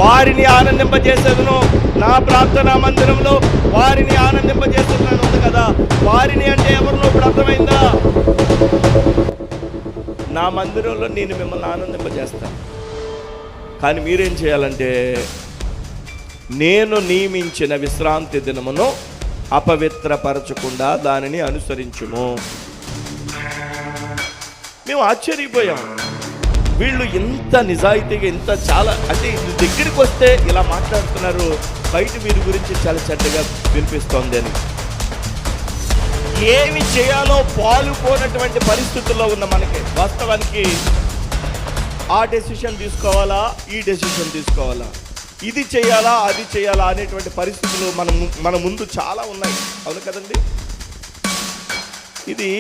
వారిని ఆనందింపజేసేదను, నా ప్రార్థనా మందిరంలో వారిని ఆనందింపజేసేదని ఉంది కదా. వారిని అంటే ఎవరినో ఇప్పుడు అర్థమైందా? నా మందిరంలో నేను మిమ్మల్ని ఆనందింపజేస్తాను. కానీ మీరేం చేయాలంటే, నేను నియమించిన విశ్రాంతి దినమును అపవిత్రపరచకుండా దానిని అనుసరించుము. మేము ఆశ్చర్యపోయాం, వీళ్ళు ఇంత నిజాయితీగా, ఇంత చాలా అంటే దగ్గరికి వస్తే ఇలా మాట్లాడుతున్నారు, బయట వీరి గురించి చాలా చెడ్డగా వినిపిస్తోంది అని. ఏమి చేయాలో పాలుపోనటువంటి పరిస్థితుల్లో ఉన్న మనకి వాస్తవానికి ఆ డెసిషన్ తీసుకోవాలా, ఈ డెసిషన్ తీసుకోవాలా, ఇది చేయాలా, అది చేయాలా అనేటువంటి పరిస్థితులు మన ముందు చాలా ఉన్నాయి. అవును కదండి? ఇది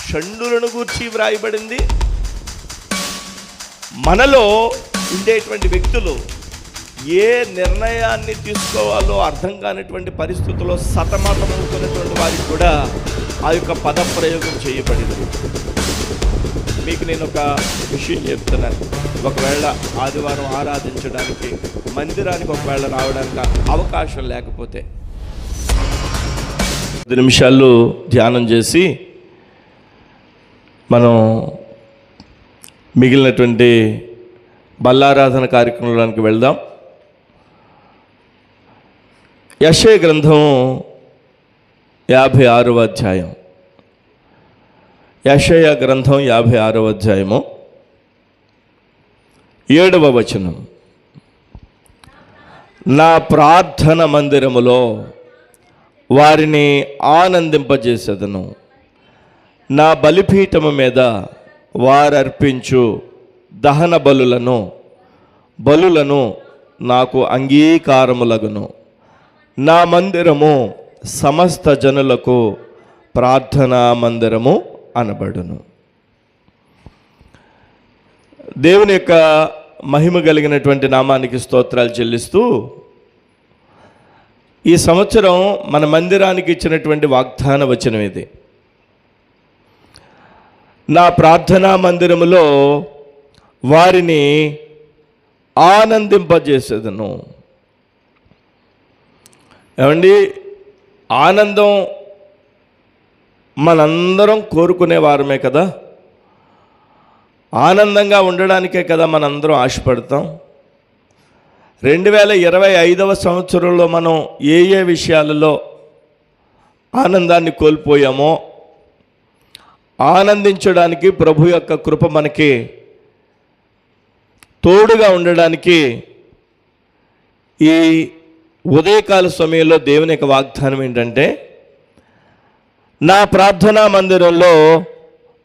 షండులను గూర్చి వ్రాయబడింది. మనలో ఉండేటువంటి వ్యక్తులు ఏ నిర్ణయాన్ని తీసుకోవాలో అర్థం కానిటువంటి పరిస్థితుల్లో సతమతమవుతున్నటువంటి వారికి కూడా ఆ యొక్క పదప్రయోగం చేయబడింది. మీకు నేను ఒక విషయం చెప్తున్నాను. ఒకవేళ ఆదివారం ఆరాధించడానికి మందిరానికి ఒకవేళ రావడానికి అవకాశం లేకపోతే 10 నిమిషాలు ధ్యానం చేసి మనం మిగిలినటువంటి బల్లారాధన కార్యక్రమానికి వెళ్దాం. యెషయా గ్రంథం 56వ అధ్యాయం. యెషయా గ్రంథం 56వ అధ్యాయము 7వ వచనం. నా ప్రార్థన మందిరములో వారిని ఆనందింపజేసేదను, నా బలిపీఠము మీద వారర్పించు దహన బలులను నాకు అంగీకారములగును. నా మందిరము సమస్త జనులకు ప్రార్థనా మందిరము అనబడును. దేవుని యొక్క మహిమ కలిగినటువంటి నామానికి స్తోత్రాలు చెల్లిస్తూ, ఈ సంవత్సరం మన మందిరానికి ఇచ్చినటువంటి వాగ్దాన వచనం ఇది. నా ప్రార్థనా మందిరములో వారిని ఆనందింపజేసేదను. ఏమండి, ఆనందం మనందరం కోరుకునే వారమే కదా. ఆనందంగా ఉండడానికే కదా మనందరం ఆశపడతాం. 2025వ సంవత్సరంలో మనం ఏ ఏ విషయాలలో ఆనందాన్ని కోల్పోయామో ఆనందించడానికి ప్రభు యొక్క కృప మనకి తోడుగా ఉండడానికి ఈ ఉదయకాల సమయంలో దేవుని యొక్క వాగ్దానం ఏంటంటే, నా ప్రార్థనా మందిరంలో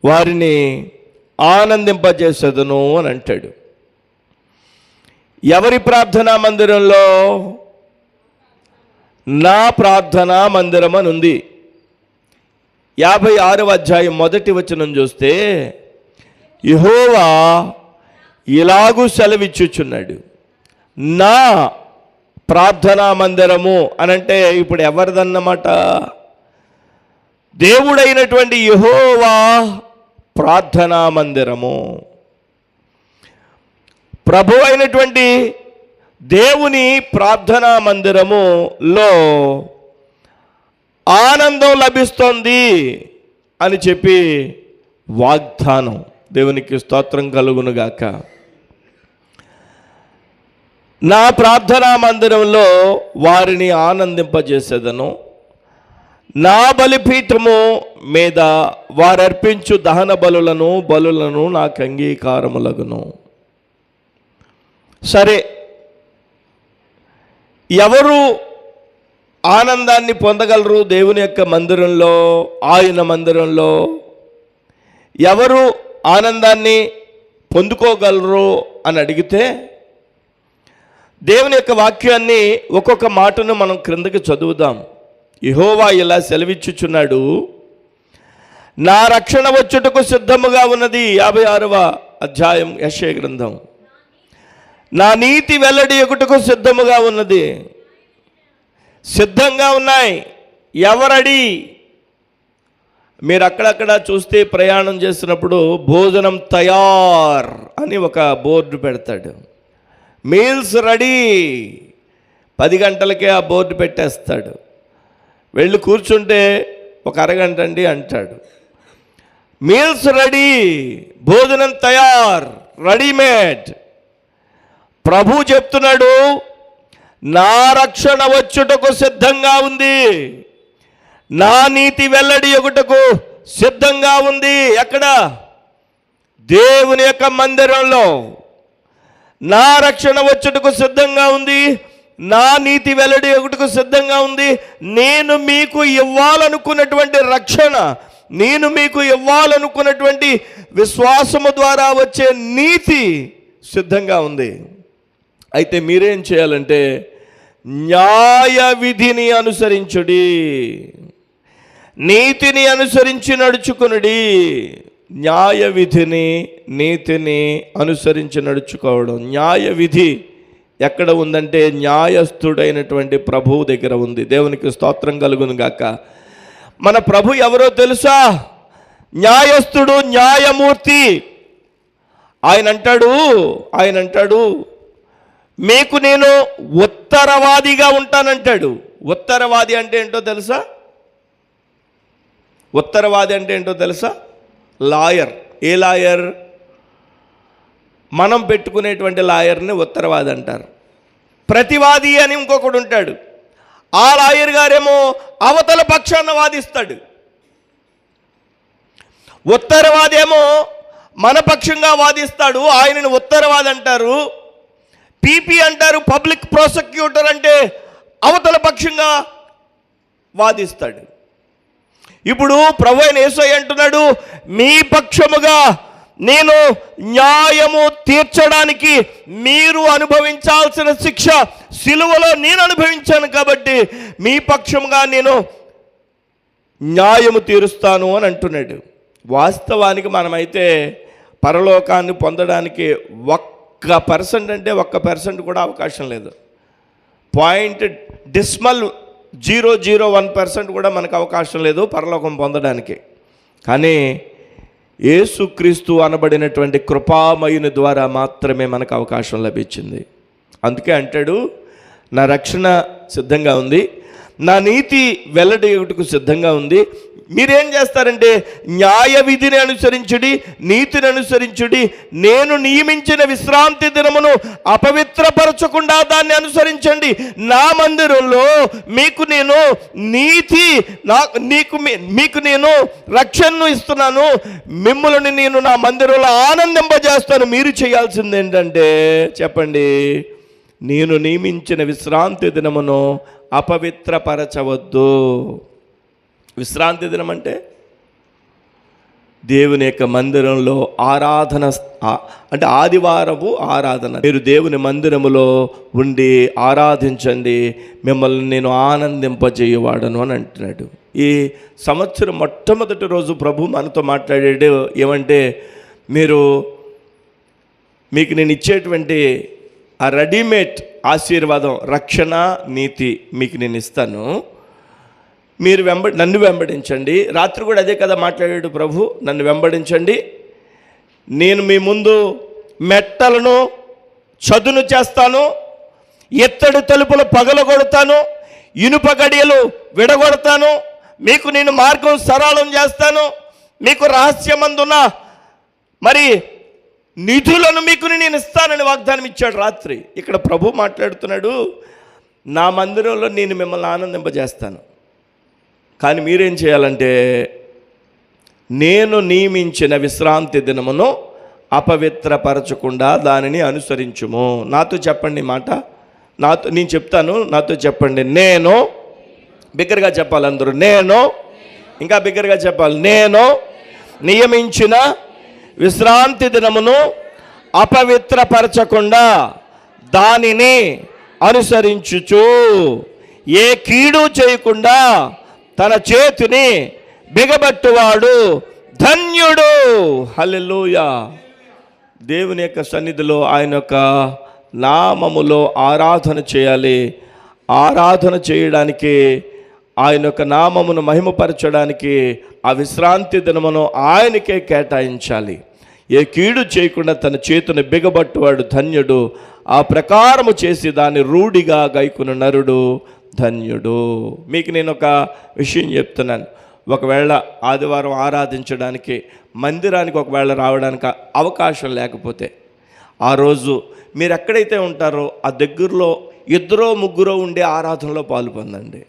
వారిని ఆనందింపజేసేదను అని అంటాడు. ఎవరి ప్రార్థనా మందిరంలో? నా ప్రార్థనా మందిరం అని ఉంది. 56వ అధ్యాయం 1వ వచనం చూస్తే యెహోవా ఇలాగూ సెలవిచ్చుచున్నాడు, నా ప్రార్థనా మందిరము అనంటే ఇప్పుడు ఎవరిదన్నమాట? దేవుడైనటువంటి యెహోవా ప్రార్థనా మందిరము. ప్రభు అయినటువంటి దేవుని ప్రార్థనా మందిరములో ఆనందం లభిస్తోంది అని చెప్పి వాగ్దానం. దేవునికి స్తోత్రం కలుగునుగాక. నా ప్రార్థనా మందిరంలో వారిని ఆనందింపజేసేదను, నా బలిపీఠము మీద వారర్పించు దహన బలులను నాకు అంగీకారములగును. సరే, ఎవరు ఆనందాన్ని పొందగలరు దేవుని యొక్క మందిరంలో, ఆయన మందిరంలో? ఎవరు ఆనందాన్ని పొందుకోగలరు అని అడిగితే, దేవుని యొక్క వాక్యాన్ని ఒక్కొక్క మాటను మనం క్రిందకి చదువుదాం. యెహోవా ఇలా సెలవిచ్చుచున్నాడు, నా రక్షణ వచ్చుటకు సిద్ధముగా ఉన్నది. 56వ అధ్యాయం యెషయా గ్రంథం. నా నీతి వెల్లడి ఎగుటకు సిద్ధముగా ఉన్నది. సిద్ధంగా ఉన్నాయి. ఎవరడి? మీరు అక్కడక్కడ చూస్తే ప్రయాణం చేస్తున్నప్పుడు భోజనం తయార్ అని ఒక బోర్డు పెడతాడు. Meals ready. 10 గంటలకే ఆ బోర్డు పెట్టేస్తాడు. వెళ్ళి కూర్చుంటే ఒక అరగంట అండి అంటాడు. మీల్స్ రెడీ, భోజనం తయార్, రెడీమేడ్. ప్రభు చెప్తున్నాడు, నా రక్షణ వచ్చుటకు సిద్ధంగా ఉంది, నా నీతి వెల్లడి ఒకటకు సిద్ధంగా ఉంది. ఎక్కడ? దేవుని యొక్క మందిరంలో. నా రక్షణ వచ్చుటకు సిద్ధంగా ఉంది, నా నీతి వెల్లడి ఒకటకు సిద్ధంగా ఉంది. నేను మీకు ఇవ్వాలనుకున్నటువంటి రక్షణ, నేను మీకు ఇవ్వాలనుకున్నటువంటి విశ్వాసము ద్వారా వచ్చే నీతి సిద్ధంగా ఉంది. అయితే మీరేం చేయాలంటే న్యాయ విధిని అనుసరించుడి, నీతిని అనుసరించి నడుచుకునుడి. న్యాయ విధిని, నీతిని అనుసరించి నడుచుకోవడం. న్యాయ విధి ఎక్కడ ఉందంటే న్యాయస్థుడైనటువంటి ప్రభువు దగ్గర ఉంది. దేవునికి స్తోత్రం కలుగును గాక. మన ప్రభు ఎవరో తెలుసా? న్యాయస్థుడు, న్యాయమూర్తి. ఆయన అంటాడు మీకు నేను ఉత్తరవాదిగా ఉంటానంటాడు. ఉత్తరవాది అంటే ఏంటో తెలుసా? ఉత్తరవాది అంటే ఏంటో తెలుసా? లాయర్. ఏ లాయర్? మనం పెట్టుకునేటువంటి లాయర్ని ఉత్తరవాది అంటారు. ప్రతివాది అని ఇంకొకడు ఉంటాడు. ఆ లాయర్ గారేమో అవతల పక్షాన వాదిస్తాడు. ఉత్తరవాది ఏమో మన పక్షంగా వాదిస్తాడు, ఆయనను ఉత్తరవాది అంటారు. పీపీ అంటారు, పబ్లిక్ ప్రాసిక్యూటర్ అంటే అవతల పక్షంగా వాదిస్తాడు. ఇప్పుడు ప్రభు అయిన యేసయ్య అంటున్నాడు, మీ పక్షముగా నేను న్యాయము తీర్చడానికి మీరు అనుభవించాల్సిన శిక్ష సిలువలో నేను అనుభవించాను కాబట్టి మీ పక్షముగా నేను న్యాయము తీరుస్తాను అని అంటున్నాడు. వాస్తవానికి మనమైతే పరలోకాన్ని పొందడానికి 1% అంటే 1% కూడా అవకాశం లేదు. 0.001% కూడా మనకు అవకాశం లేదు పరలోకం పొందడానికి. కానీ యేసుక్రీస్తు అనబడినటువంటి కృపామయుని ద్వారా మాత్రమే మనకు అవకాశం లభించింది. అందుకే అంటాడు, నా రక్షణ సిద్ధంగా ఉంది, నా నీతి వెల్లడియుటకు సిద్ధంగా ఉంది. మీరేం చేస్తారంటే న్యాయ విధిని అనుసరించుడి, నీతిని అనుసరించుడి. నేను నియమించిన విశ్రాంతి దినమును అపవిత్రపరచకుండా దాన్ని అనుసరించండి. నా మందిరంలో మీకు నేను మీకు నేను రక్షణను ఇస్తున్నాను. మిమ్మల్ని నేను నా మందిరంలో ఆనందింపజేస్తాను. మీరు చేయాల్సింది ఏంటంటే చెప్పండి, నేను నియమించిన విశ్రాంతి దినమును అపవిత్రపరచవద్దు. విశ్రాంతి దినం అంటే దేవుని యొక్క మందిరంలో ఆరాధన, అంటే ఆదివారము ఆరాధన. మీరు దేవుని మందిరములో ఉండి ఆరాధించండి, మిమ్మల్ని నేను ఆనందింపజేయవాడను అని అంటున్నాడు. ఈ సంవత్సరం మొట్టమొదటి రోజు ప్రభు మనతో మాట్లాడాడు ఏమంటే, మీకు నేను ఇచ్చేటువంటి ఆ రెడీమేడ్ ఆశీర్వాదం, రక్షణ, నీతి మీకు నేను ఇస్తాను. మీరు నన్ను వెంబడించండి. రాత్రి కూడా అదే కదా మాట్లాడాడు ప్రభు, నన్ను వెంబడించండి, నేను మీ ముందు మెట్టలను చదును చేస్తాను, ఎత్తడి తలుపులు పగలగొడతాను, ఇనుప గడియలు విడగొడతాను, మీకు నేను మార్గం సరళం చేస్తాను, మీకు రహస్యమందున నిధులను మీకు నేను ఇస్తానని వాగ్దానం ఇచ్చాడు రాత్రి. ఇక్కడ ప్రభు మాట్లాడుతున్నాడు, నా మందిరంలో నేను మిమ్మల్ని ఆనందింపజేస్తాను. కానీ మీరేం చేయాలంటే నేను నియమించిన విశ్రాంతి దినమును అపవిత్రపరచకుండా దానిని అనుసరించుము. నాతో చెప్పండి మాట, నేను చెప్తాను, నాతో చెప్పండి. నేను, బిగ్గరగా చెప్పాలి అందరూ, నేను, ఇంకా బిగ్గరగా చెప్పాలి, నేను నియమించిన విశ్రాంతి దినమును అపవిత్రపరచకుండా దానిని అనుసరించుచు ఏ కీడు చేయకుండా తన చేతిని బిగబట్టువాడు ధన్యుడు. హల్లెలూయా. దేవుని యొక్క సన్నిధిలో ఆయన యొక్క నామములో ఆరాధన చేయాలి. ఆరాధన చేయడానికి, ఆయన యొక్క నామమును మహిమపరచడానికి ఆ విశ్రాంతి దినమును ఆయనకే కేటాయించాలి. ఏ కీడు చేయకుండా తన చేతిని బిగబట్టువాడు ధన్యుడు. ఆ ప్రకారము చేసి దాన్ని రూఢిగా గైకొను నరుడు ధన్యుడు. మీకు నేను ఒక విషయం చెప్తున్నాను. ఒకవేళ ఆదివారం ఆరాధించడానికి మందిరానికి ఒకవేళ రావడానికి అవకాశం లేకపోతే, ఆ రోజు మీరు ఎక్కడైతే ఉంటారో ఆ దగ్గరలో 2-3 ఉండే ఆరాధనలో పాలు పొందండి.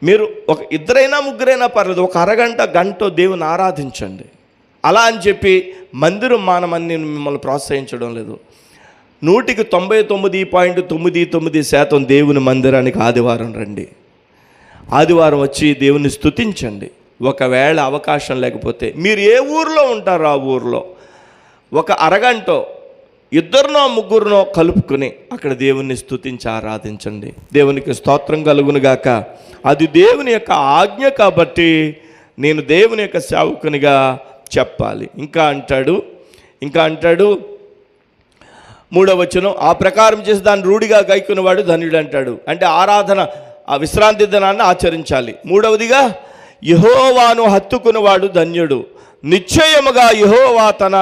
మీరు ఒక 2-3 పర్లేదు, ఒక అరగంట గంట దేవుని ఆరాధించండి. అలా అని చెప్పి మందిరం మానమని నేను మిమ్మల్ని ప్రోత్సహించడం లేదు. 99.99% దేవుని మందిరానికి ఆదివారం రండి. ఆదివారం వచ్చి దేవుని స్తుతించండి. ఒకవేళ అవకాశం లేకపోతే మీరు ఏ ఊరిలో ఉంటారో ఆ ఊరిలో ఒక అరగంట 2-3 కలుపుకొని అక్కడ దేవుణ్ణి స్తుతించి ఆరాధించండి. దేవునికి స్తోత్రం కలుగునుగాక. అది దేవుని యొక్క ఆజ్ఞ కాబట్టి నేను దేవుని యొక్క సేవకునిగా చెప్పాలి. ఇంకా అంటాడు 3వ వచనం, ఆ ప్రకారం చేసి దాన్ని రూఢిగా గైకొనేవాడు ధన్యుడు అంటాడు. అంటే ఆరాధన ఆ విశ్రాంతి దినాన్ని ఆచరించాలి. 3వదిగా యెహోవాను హత్తుకునేవాడు ధన్యుడు. నిశ్చయముగా యెహోవా తన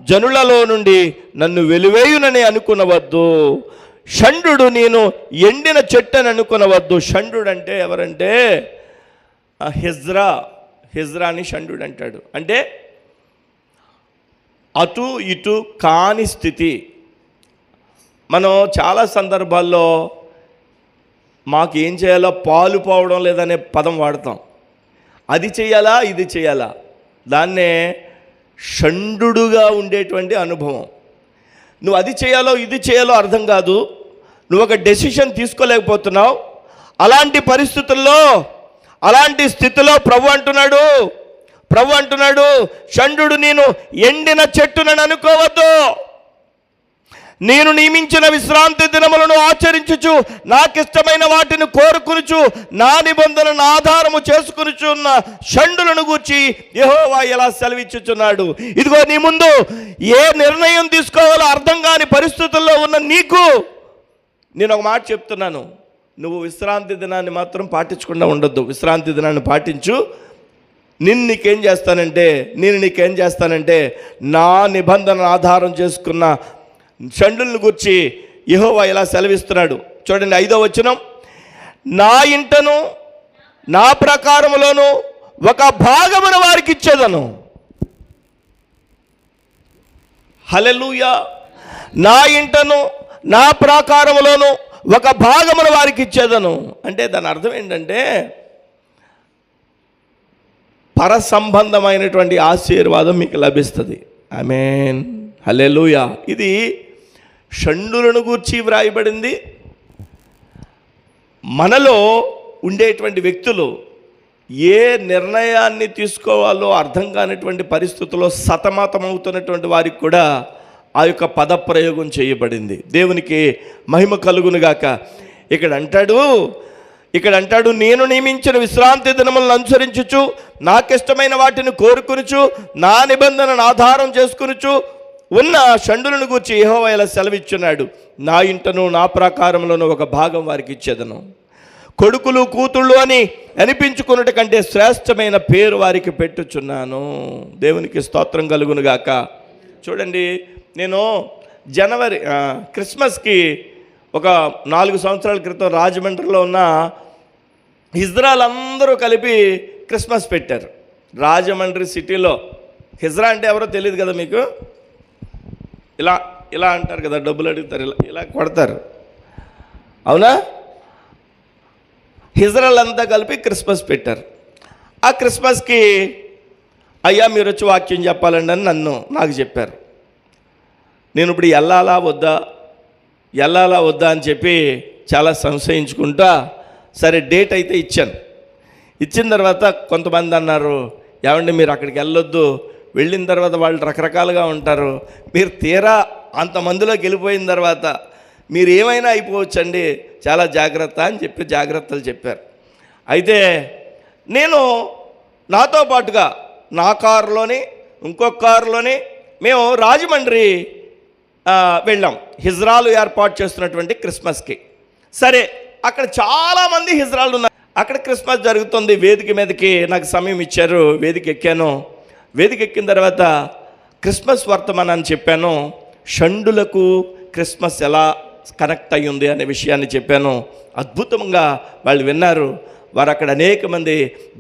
జనులలో నుండి నన్ను వెలివేయునని అనుకునవద్దు. షండు నేను ఎండిన చెట్టని అనుకునవద్దు. షండు అంటే ఎవరంటే హిజ్రాని షండు అంటాడు. అంటే అటు ఇటు కాని స్థితి. మనం చాలా సందర్భాల్లో మాకు ఏం చేయాలో పాలు పోవడం లేదనే పదం వాడతాం. అది చేయాలా ఇది చేయాలా, దాన్నే షండుగా ఉండేటువంటి అనుభవం. నువ్వు అది చేయాలో ఇది చేయాలో అర్థం కాదు, నువ్వు ఒక డెసిషన్ తీసుకోలేకపోతున్నావు. అలాంటి పరిస్థితుల్లో అలాంటి స్థితిలో ప్రభు అంటున్నాడు షండు నేను ఎండిన చెట్టునని అనుకోవద్దు. నేను నియమించిన విశ్రాంతి దినములను ఆచరించుచు నాకిష్టమైన వాటిని కోరుకునుచు నా నిబంధనను ఆధారము చేసుకునుచున్న షండులను గూర్చి యెహోవా ఎలా సెలవిచ్చుచున్నాడు. ఇదిగో నీ ముందు ఏ నిర్ణయం తీసుకోవాలో అర్థం కాని పరిస్థితుల్లో ఉన్న నీకు నేను ఒక మాట చెప్తున్నాను. నువ్వు విశ్రాంతి దినాన్ని మాత్రం పాటించకుండా ఉండొద్దు. విశ్రాంతి దినాన్ని పాటించు. నేను నీకేం చేస్తానంటే నా నిబంధనను ఆధారం చేసుకున్న షండులను గురించి యెహోవా ఇలా సెలవిస్తున్నాడు. చూడండి 5వ వచనం, నా ఇంటను నా ప్రకారములోను ఒక భాగమును వారికి ఇచ్చేదను. హల్లెలూయా. నా ఇంటను నా ప్రాకారములోను ఒక భాగమును వారికి ఇచ్చేదను. అంటే దాని అర్థం ఏంటంటే పరసంబంధమైనటువంటి ఆశీర్వాదం మీకు లభిస్తుంది. ఆమేన్, హల్లెలూయా. ఇది షండులను గూర్చి వ్రాయబడింది. మనలో ఉండేటువంటి వ్యక్తులు ఏ నిర్ణయాన్ని తీసుకోవాలో అర్థం కానిటువంటి పరిస్థితుల్లో సతమతమవుతున్నటువంటి వారికి కూడా ఆ యొక్క పదప్రయోగం చేయబడింది. దేవునికి మహిమ కలుగునుగాక. ఇక్కడ అంటాడు నేను నియమించిన విశ్రాంతి దినములను అనుసరించుచు నాకిష్టమైన వాటిని కోరుకునుచు నా నిబంధనను ఆధారం చేసుకునుచు ఉన్న షండులను గూర్చి యెహోవా ఇలా సెలవిచ్చున్నాడు. నా ఇంటను నా ప్రాకారంలోనూ ఒక భాగం వారికి ఇచ్చేదను. కొడుకులు కూతుళ్ళు అని అనిపించుకున్నట కంటే శ్రేష్టమైన పేరు వారికి పెట్టుచున్నాను. దేవునికి స్తోత్రం కలుగునుగాక. చూడండి, నేను క్రిస్మస్కి ఒక 4 సంవత్సరాల క్రితం రాజమండ్రిలో ఉన్న హిజ్రాలు అందరూ కలిపి క్రిస్మస్ పెట్టారు. రాజమండ్రి సిటీలో హిజ్రా అంటే ఎవరో తెలియదు కదా మీకు. ఇలా అంటారు కదా, డబ్బులు అడుగుతారు, ఇలా కొడతారు, అవునా? హిజ్రాలంతా కలిపి క్రిస్మస్ పెట్టారు. ఆ క్రిస్మస్కి అయ్యా మీరు వచ్చి వాక్యం చెప్పాలండి అని నాకు చెప్పారు. నేను ఇప్పుడు వెళ్ళాలా వద్దా అని చెప్పి చాలా సంశయించుకుంటా సరే డేట్ అయితే ఇచ్చాను. ఇచ్చిన తర్వాత కొంతమంది అన్నారు, ఏమండి మీరు అక్కడికి వెళ్ళొద్దు, వెళ్ళిన తర్వాత వాళ్ళు రకరకాలుగా ఉంటారు, మీరు తీరా అంతమందిలోకి వెళ్ళిపోయిన తర్వాత మీరు ఏమైనా అయిపోవచ్చండి, చాలా జాగ్రత్త అని చెప్పి జాగ్రత్తలు చెప్పారు. అయితే నేను నాతో పాటుగా నా కారులోని ఇంకొక కారులోని మేము రాజమండ్రి వెళ్ళాం హిజ్రాలు ఏర్పాటు చేస్తున్నటువంటి క్రిస్మస్కి. సరే అక్కడ చాలామంది హిజ్రాలు ఉన్నారు. అక్కడ క్రిస్మస్ జరుగుతుంది. వేదిక మీదకి నాకు సమయం ఇచ్చారు, వేదిక ఎక్కాను. వేదిక ఎక్కిన తర్వాత క్రిస్మస్ వర్తమానాన్ని చెప్పాను. షండులకు క్రిస్మస్ ఎలా కనెక్ట్ అయ్యి ఉంది అనే విషయాన్ని చెప్పాను. అద్భుతంగా వాళ్ళు విన్నారు. వారు అక్కడ అనేక మంది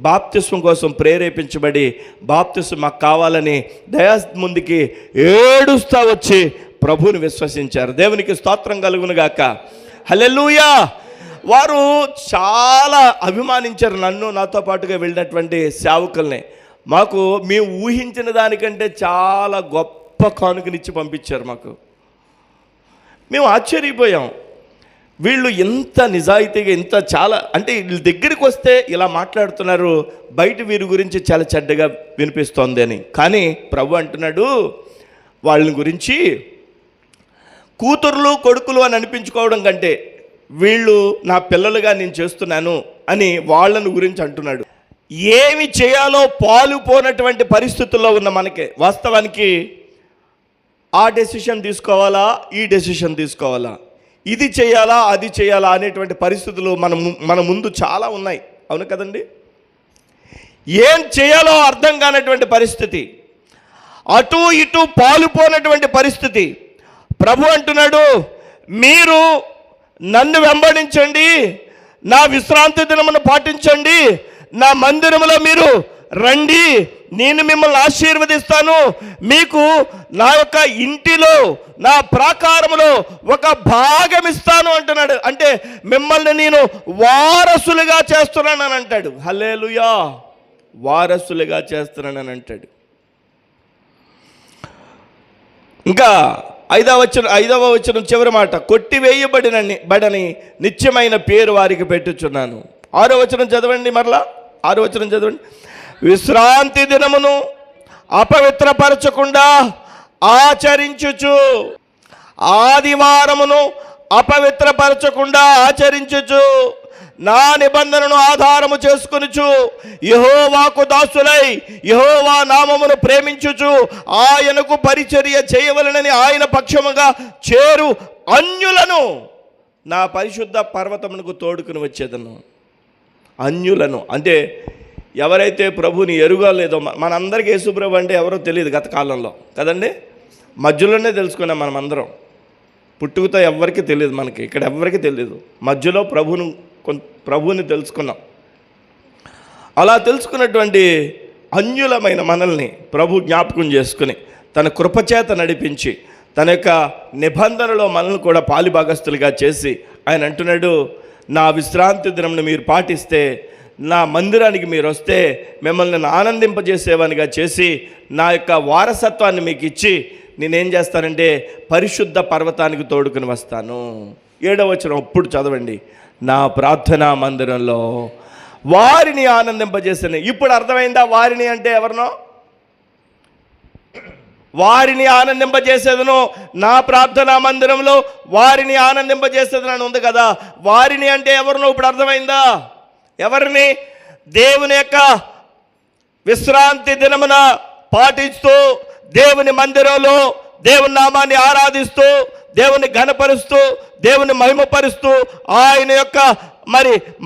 బాప్తిస్మం కోసం ప్రేరేపించబడి బాప్తిస్మం మాకు కావాలని దయా ముందుకి ఏడుస్తా వచ్చి ప్రభువుని విశ్వసించారు. దేవునికి స్తోత్రం కలుగునుగాక. హల్లెలూయా. వారు చాలా అభిమానించారు నన్ను, నాతో పాటుగా వెళ్ళినటువంటి సేవకుల్ని. మాకు మేము ఊహించిన దానికంటే చాలా గొప్ప కానుకనిచ్చి పంపించారు మాకు. మేము ఆశ్చర్యపోయాం. వీళ్ళు ఎంత నిజాయితీగా, ఇంత చాలా అంటే వీళ్ళ దగ్గరికి వస్తే ఇలా మాట్లాడుతున్నారు, బయట వీరి గురించి చాలా చెడ్డగా వినిపిస్తోంది అని. కానీ ప్రభు అంటున్నాడు, వాళ్ళని గురించి కూతుర్లు కొడుకులు అని అనిపించుకోవడం కంటే వీళ్ళు నా పిల్లలుగా నేను చేస్తున్నాను అని వాళ్ళని గురించి అంటున్నాడు. ఏమి చేయాలో పాలుపోనటువంటి పరిస్థితుల్లో ఉన్న మనకే వాస్తవానికి ఆ డెసిషన్ తీసుకోవాలా, ఈ డెసిషన్ తీసుకోవాలా, ఇది చేయాలా అది చేయాలా అనేటువంటి పరిస్థితులు మన ముందు చాలా ఉన్నాయి. అవును కదండి? ఏం చేయాలో అర్థం కానటువంటి పరిస్థితి, అటు ఇటు పాలుపోనటువంటి పరిస్థితి. ప్రభు అంటున్నాడు, మీరు నన్ను వెంబడించండి, నా విశ్రాంతి దినమును పాటించండి, నా మందిరములో మీరు రండి, నేను మిమ్మల్ని ఆశీర్వదిస్తాను, మీకు నా యొక్క ఇంటిలో నా ప్రాకారములో ఒక భాగం ఇస్తాను అంటున్నాడు. అంటే మిమ్మల్ని నేను వారసులుగా చేస్తున్నానని అంటాడు. హల్లెలూయా. వారసులుగా చేస్తున్నానని అంటాడు. ఇంకా ఐదవ వచనం చివరి మాట, కొట్టివేయబడని నిత్యమైన పేరు వారికి పెట్టుచున్నాను. 6వ వచనం చదవండి, మరలా 6వ వచనం చదవండి. విశ్రాంతి దినమును అపవిత్రపరచకుండా ఆచరించుచు, ఆదివారమును అపవిత్రపరచకుండా ఆచరించుచు, నా నిబంధనను ఆధారము చేసుకొనుచు, యెహోవాకు దాసులై యెహోవా నామమును ప్రేమించుచు, ఆయనకు పరిచర్య చేయవలనని ఆయన పక్షముగా చేరు అన్యులను నా పరిశుద్ధ పర్వతమునకు తోడుకుని వచ్చేదను. అన్యులను అంటే ఎవరైతే ప్రభుని ఎరుగలేదో, మనందరికీ యేసుప్రభు అంటే ఎవరో తెలియదు గత కాలంలో కదండి. మధ్యలోనే తెలుసుకున్నాం మనం అందరం. పుట్టుకతో ఎవరికి తెలియదు, మనకి ఇక్కడ ఎవరికి తెలియదు. మధ్యలో ప్రభుని తెలుసుకున్నాం. అలా తెలుసుకున్నటువంటి అన్యులమైన మనల్ని ప్రభు జ్ఞాపకం చేసుకుని తన కృపచేత నడిపించి తన యొక్క నిబంధనలో మనల్ని కూడా పాలిభాగస్తులుగా చేసి ఆయన అంటున్నాడు, నా విశ్రాంతి దినంను మీరు పాటిస్తే, నా మందిరానికి మీరు వస్తే మిమ్మల్ని ఆనందింపజేసేవానిగా చేసి నా యొక్క వారసత్వాన్ని మీకు ఇచ్చి నేనేం చేస్తానంటే పరిశుద్ధ పర్వతానికి తోడుకుని వస్తాను. 7వ వచనం అప్పుడు చదవండి. నా ప్రార్థనా మందిరంలో వారిని ఆనందింపజేసాను. ఇప్పుడు అర్థమైందా? వారిని అంటే ఎవరినో? వారిని ఆనందింపజేసేదను, నా ప్రార్థనా మందిరంలో వారిని ఆనందింపజేసేదని అని ఉంది కదా. వారిని అంటే ఎవరినో ఇప్పుడు అర్థమైందా? ఎవరిని? దేవుని యొక్క విశ్రాంతి దినమున పాటిస్తూ దేవుని మందిరంలో దేవుని నామాన్ని ఆరాధిస్తూ దేవుని ఘనపరుస్తూ దేవుని మహిమపరుస్తూ ఆయన యొక్క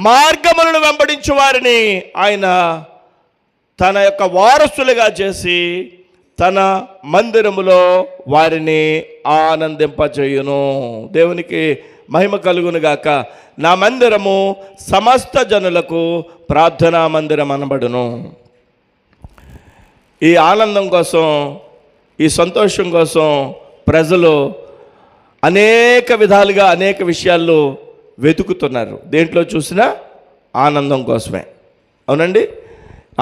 మార్గములను వెంబడించు వారిని ఆయన తన యొక్క వారసులుగా చేసి తన మందిరములో వారిని ఆనందింపచేయును. దేవునికి మహిమ కలుగునుగాక. నా మందిరము సమస్త జనులకు ప్రార్థనా మందిరం అనబడును. ఈ ఆనందం కోసం, ఈ సంతోషం కోసం ప్రజలు అనేక విధాలుగా అనేక విషయాల్లో వెతుకుతున్నారు. దేంట్లో చూసినా ఆనందం కోసమే. అవునండి?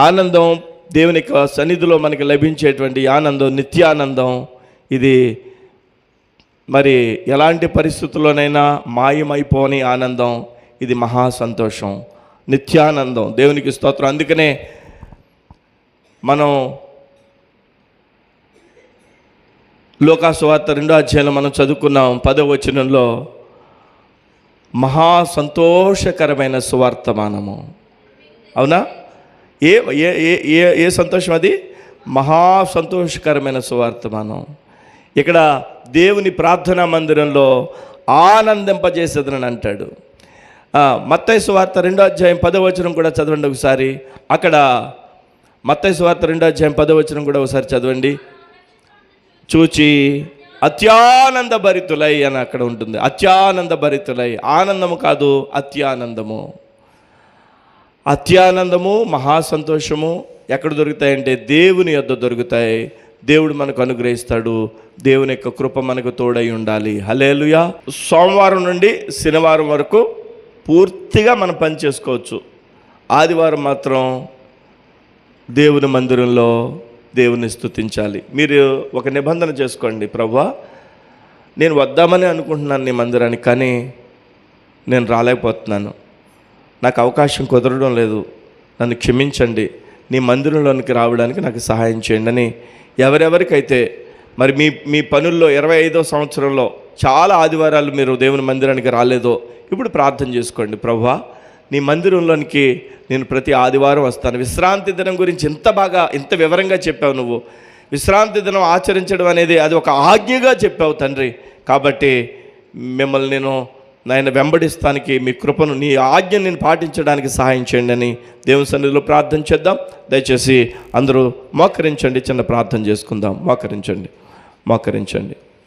ఆనందం దేవుని యొక్క సన్నిధిలో మనకి లభించేటువంటి ఆనందం నిత్యానందం. ఇది ఎలాంటి పరిస్థితుల్లోనైనా మాయమైపోని ఆనందం. ఇది మహా సంతోషం, నిత్యానందం. దేవునికి స్తోత్రం. అందుకనే మనం లోకాసువార్త 2వ అధ్యాయంలో మనం చదువుకున్నాం 10వ వచనంలో మహా సంతోషకరమైన సువార్తమానము. అవునా? ఏ ఏ ఏ ఏ సంతోషం అది? మహా సంతోషకరమైన సువార్తమానం. ఇక్కడ దేవుని ప్రార్థనా మందిరంలో ఆనందింపజేసేదని అంటాడు. మత్తయి సువార్త 2వ అధ్యాయం 10వ వచనం కూడా చదవండి ఒకసారి. అక్కడ మత్తయి సువార్త 2వ అధ్యాయం 10వ వచనం కూడా ఒకసారి చదవండి. చూచి అత్యానంద భరితులై అని అక్కడ ఉంటుంది. అత్యానంద భరితులై, ఆనందము కాదు, అత్యానందము. అత్యానందము, మహాసంతోషము ఎక్కడ దొరుకుతాయంటే దేవుని యొద్ద దొరుకుతాయి. దేవుడు మనకు అనుగ్రహిస్తాడు. దేవుని యొక్క కృప మనకు తోడై ఉండాలి. హల్లెలూయా. సోమవారం నుండి శనివారం వరకు పూర్తిగా మనం పని చేసుకోవచ్చు. ఆదివారం మాత్రం దేవుని మందిరంలో దేవుని స్తుతించాలి. మీరు ఒక నిబంధన చేసుకోండి, ప్రభువా నేను వద్దామని అనుకుంటున్నాను నీ మందిరానికి, కానీ నేను రాలేకపోతున్నాను, నాకు అవకాశం కుదరడం లేదు, నన్ను క్షమించండి, నీ మందిరంలోనికి రావడానికి నాకు సహాయం చేయండి అని ఎవరెవరికైతే మరి మీ పనుల్లో 25వ సంవత్సరంలో చాలా ఆదివారాలు మీరు దేవుని మందిరానికి రాలేదో ఇప్పుడు ప్రార్థన చేసుకోండి. ప్రభువా నీ మందిరంలోనికి నేను ప్రతి ఆదివారం వస్తాను. విశ్రాంతి దినం గురించి ఇంత వివరంగా చెప్పావు నువ్వు. విశ్రాంతి దినం ఆచరించడం అనేది అది ఒక ఆజ్ఞగా చెప్పావు తండ్రి. కాబట్టి మిమ్మల్ని నేను నాయన వెంబడిస్తానికి మీ కృపను, నీ ఆజ్ఞను నేను పాటించడానికి సహాయం చేయండి అని దేవుని సన్నిధిలో ప్రార్థన చేద్దాం. దయచేసి అందరూ మోకరించండి, చిన్న ప్రార్థన చేసుకుందాం. మోకరించండి.